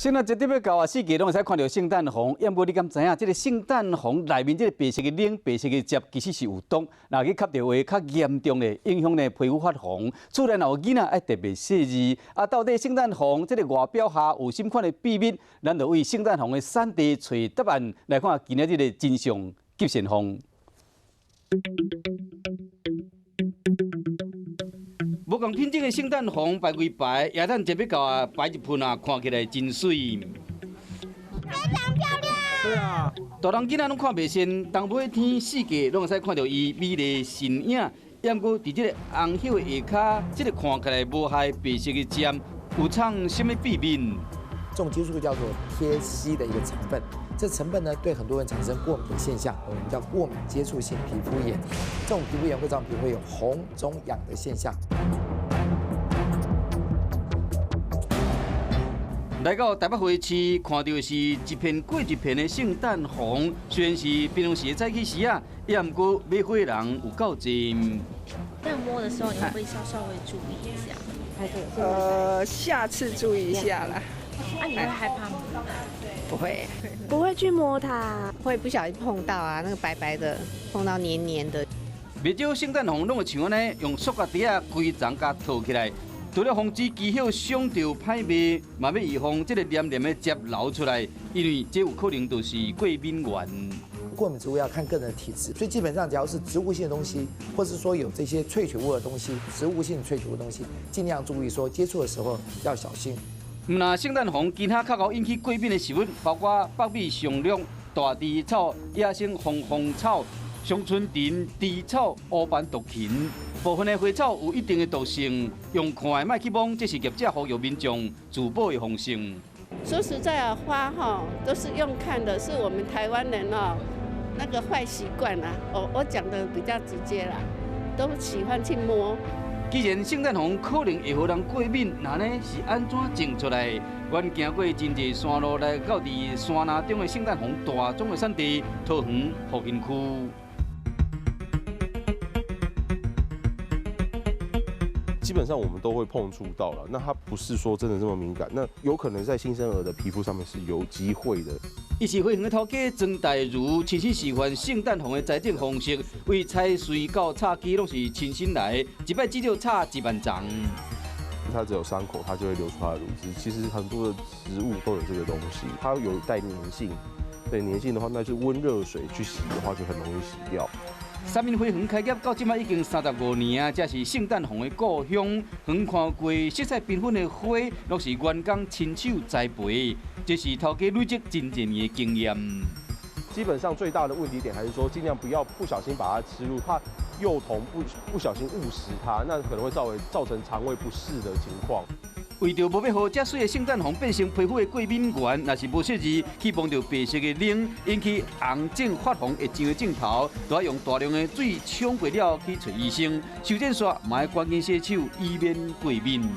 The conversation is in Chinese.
现在一直要到啊，四界拢会使看到圣诞红。要不你敢知影，这个圣诞红内面这个白色的领、白色的汁，其实是有毒。若去吸到话，较严重的影响呢皮肤发红。厝内若有囡仔爱特别细致。啊，到底圣诞红这个外表下有甚款的秘密？咱就为圣诞红的产地找答案来看今仔日的真相急先锋。无共品种的圣诞红白为白，也咱特别到啊摆一盆啊，看起来真水。非常漂亮。对啊，大人囡仔拢看袂见，东尾天四界拢会使看到伊美丽身影。也毋过伫这个红叶的下骹，这个看起来无害白色的尖，有藏什么秘密？这种激素叫做萜烯的一个成分，这成分呢对很多人产生过敏的现象，我们叫过敏接触性皮肤炎。这种皮肤炎会让皮肤有红、肿、痒的现象。来到台北花市，看到的是一片过一片的圣诞红，虽然是平常时的早起时啊，也毋过买花的人有够济。在摸的时候，你会不会稍微注意一下？下次注意一下啦。啊，你会害怕吗？不会去摸它，会不小心碰到啊，那个白白的，碰到黏黏的。袂少圣诞红拢会像安尼，用塑胶袋啊规层甲套起来，除了防止枝叶伤到歹卖，嘛要预防这个黏黏的汁流出来，因为这有可能就是过敏源。过敏植物要看个人的体质，所以基本上只要是植物性的东西，或是说有这些萃取物的东西，植物性萃取物的东西，尽量注意说接触的时候要小心。那圣诞红其他较高引起过敏的食物，包括北美松露、大地草、野生红红草、香椿藤、地草、乌斑毒芹。部分的花草有一定的毒性，用看的莫去摸，这是业者呼吁民众自保的方式。说实在啊，花哈都是用看的，是我们台湾人哦那个坏习惯啦。我讲的比较直接啦，都喜欢去摸。既然圣诞红可能会予人过敏，那呢是安怎种出来？阮行过真济山路，来到伫山林中的圣诞红大种的产地桃园福兴区。基本上我们都会碰触到了，那它不是说真的这么敏感，那有可能在新生儿的皮肤上面是有机会的。伊是花园的头家曾大如亲身示范圣诞红的栽种方式，为采水到插枝拢是亲身来，一摆至少插1万丛。它只有伤口，它就会流出它的乳汁。其实很多的植物都有这个东西，它有带粘性。对粘性的话，那就温热水去洗的话，就很容易洗掉。三面花园开业到即摆已经35年啊，这是圣诞红的故乡。远看过色彩缤纷的花，拢是员工亲手栽培，这是头家累积真侪年的经验。基本上最大的问题点还是说，尽量不要不小心把它吃入，怕幼童不小心误食它，那可能会造成肠胃不适的情况。为着无要让遮水的圣诞红变成皮肤的过敏源，若是无适宜去碰到白色的领，引起红肿发红会痒的镜头，都要用大量的水冲过了去找医生。手诊刷嘛要赶紧洗手，以免过敏。